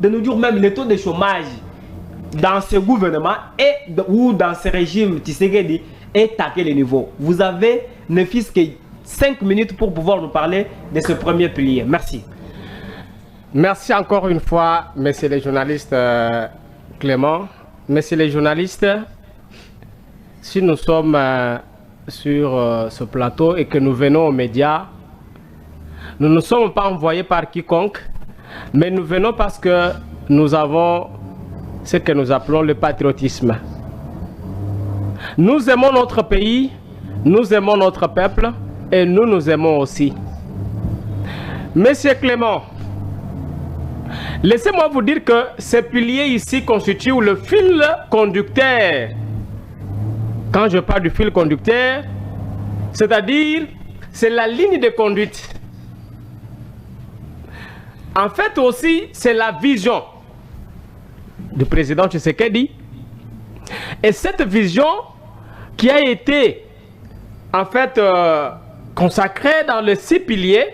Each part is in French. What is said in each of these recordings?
de nous dire même le taux de chômage dans ce gouvernement ou dans ce régime Tshisekedi est à quel niveau? Vous avez ne fût-ce que 5 minutes pour pouvoir nous parler de ce premier pilier. Merci. Merci encore une fois, messieurs les journalistes Clément. Messieurs les journalistes, si nous sommes sur ce plateau et que nous venons aux médias, nous ne sommes pas envoyés par quiconque, mais nous venons parce que nous avons ce que nous appelons le patriotisme. Nous aimons notre pays, nous aimons notre peuple et nous nous aimons aussi. Monsieur Clément, laissez-moi vous dire que ces piliers ici constituent le fil conducteur. Quand je parle du fil conducteur, c'est-à-dire c'est la ligne de conduite. En fait aussi, c'est la vision du président Tshisekedi. Et cette vision qui a été en fait consacrée dans les 6 piliers,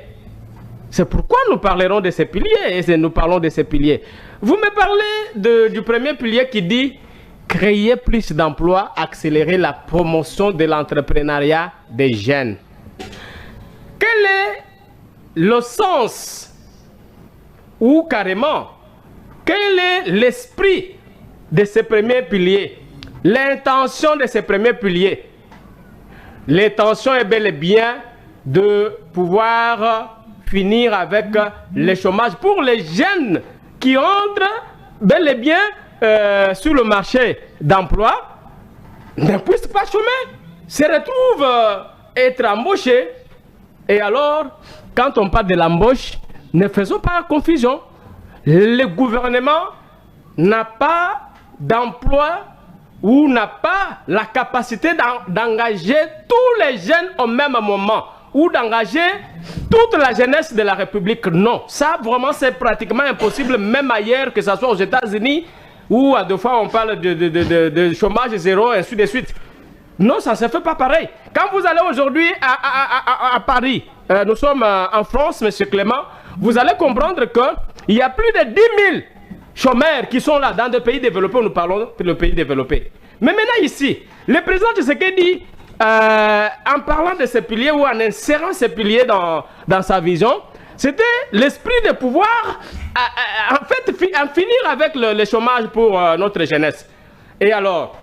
c'est pourquoi nous parlerons de ces piliers et nous parlons de ces piliers. Vous me parlez du premier pilier qui dit créer plus d'emplois, accélérer la promotion de l'entrepreneuriat des jeunes. Quel est le sens ou carrément quel est l'esprit de ce premier pilier? L'intention de ce premier pilier. L'intention est bel et bien de pouvoir finir avec le chômage pour les jeunes qui entrent bel et bien sur le marché d'emploi, ne puissent pas chômer, se retrouvent être embauchés. Et alors, quand on parle de l'embauche, ne faisons pas confusion. Le gouvernement n'a pas d'emploi ou n'a pas la capacité d'engager tous les jeunes au même moment ou d'engager toute la jeunesse de la République. Non, ça vraiment c'est pratiquement impossible, même ailleurs, que ce soit aux États-Unis où à 2 fois on parle de chômage zéro, et ainsi de suite. Non, ça ne se fait pas pareil. Quand vous allez aujourd'hui à Paris, nous sommes en France, M. Clément, vous allez comprendre qu'il y a plus de 10 000 chômeurs qui sont là dans des pays développés, nous parlons de pays développés. Mais maintenant ici, le président Tshisekedi, en parlant de ces piliers ou en insérant ces piliers dans sa vision, c'était l'esprit de pouvoir en fait en finir avec le chômage pour notre jeunesse. Et alors,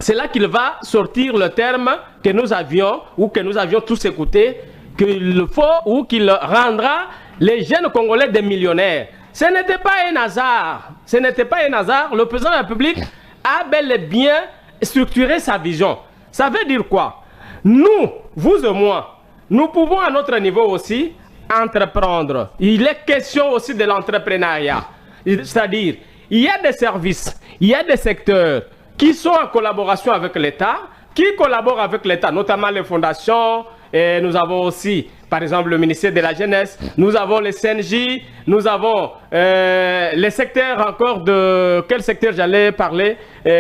c'est là qu'il va sortir le terme que nous avions ou que nous avions tous écouté, qu'il faut ou qu'il rendra les jeunes Congolais des millionnaires. Ce n'était pas un hasard. Ce n'était pas un hasard. Le président de la République a bel et bien structuré sa vision. Ça veut dire quoi? Nous, vous et moi, nous pouvons à notre niveau aussi entreprendre. Il est question aussi de l'entrepreneuriat. C'est-à-dire, il y a des services, il y a des secteurs qui sont en collaboration avec l'État, qui collaborent avec l'État, notamment les fondations, et nous avons aussi, par exemple, le ministère de la Jeunesse, nous avons les CNJ, nous avons les secteurs encore de... Quel secteur j'allais parler,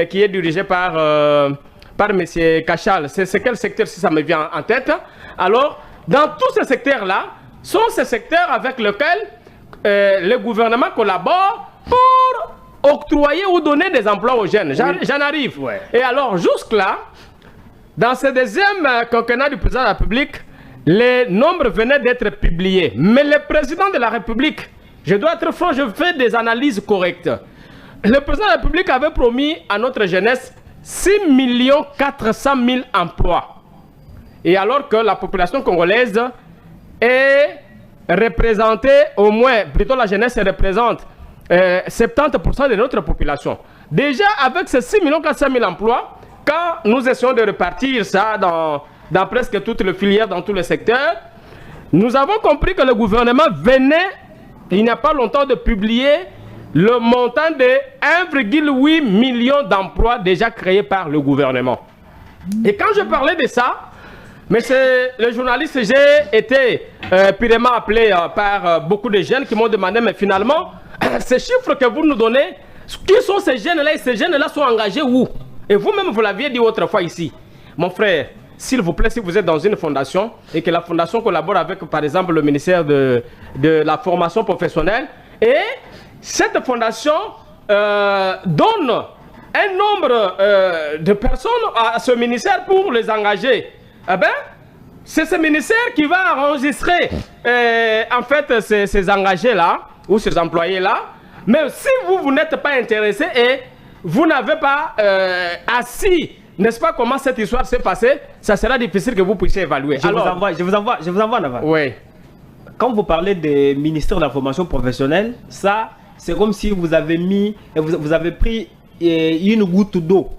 qui est dirigé par M. Kachal. C'est quel secteur, si ça me vient en tête? Alors, dans tous ces secteurs-là, sont ces secteurs avec lesquels le gouvernement collabore pour octroyer ou donner des emplois aux jeunes. J'en arrive. Ouais. Et alors, jusque-là, dans ce deuxième quinquennat du président de la République, les nombres venaient d'être publiés. Mais le président de la République, je dois être franc, je fais des analyses correctes. Le président de la République avait promis à notre jeunesse 6 400 000 emplois. Et alors que la population congolaise est représentée, au moins, plutôt la jeunesse représente 70% de notre population. Déjà, avec ces 6 400 000 emplois, quand nous essayons de repartir ça dans presque toutes les filières, dans tous les secteurs, nous avons compris que le gouvernement venait, il n'y a pas longtemps, de publier le montant de 1,8 million d'emplois déjà créés par le gouvernement. Et quand je parlais de ça, mais le journaliste, j'ai été purement appelé par beaucoup de jeunes qui m'ont demandé, mais finalement, ces chiffres que vous nous donnez, qui sont ces jeunes-là? Et ces jeunes-là sont engagés où? Et vous-même, vous l'aviez dit autrefois ici. Mon frère, s'il vous plaît, si vous êtes dans une fondation et que la fondation collabore avec, par exemple, le ministère de la formation professionnelle, et cette fondation donne un nombre de personnes à ce ministère pour les engager. Eh bien, c'est ce ministère qui va enregistrer en fait ces engagés-là ou ces employés-là. Mais si vous n'êtes pas intéressé et vous n'avez pas assis, n'est-ce pas, comment cette histoire s'est passée, ça sera difficile que vous puissiez évaluer. Je vous envoie en avant. Oui. Quand vous parlez des ministères de la formation professionnelle, ça, c'est comme si vous avez mis, vous avez pris une goutte d'eau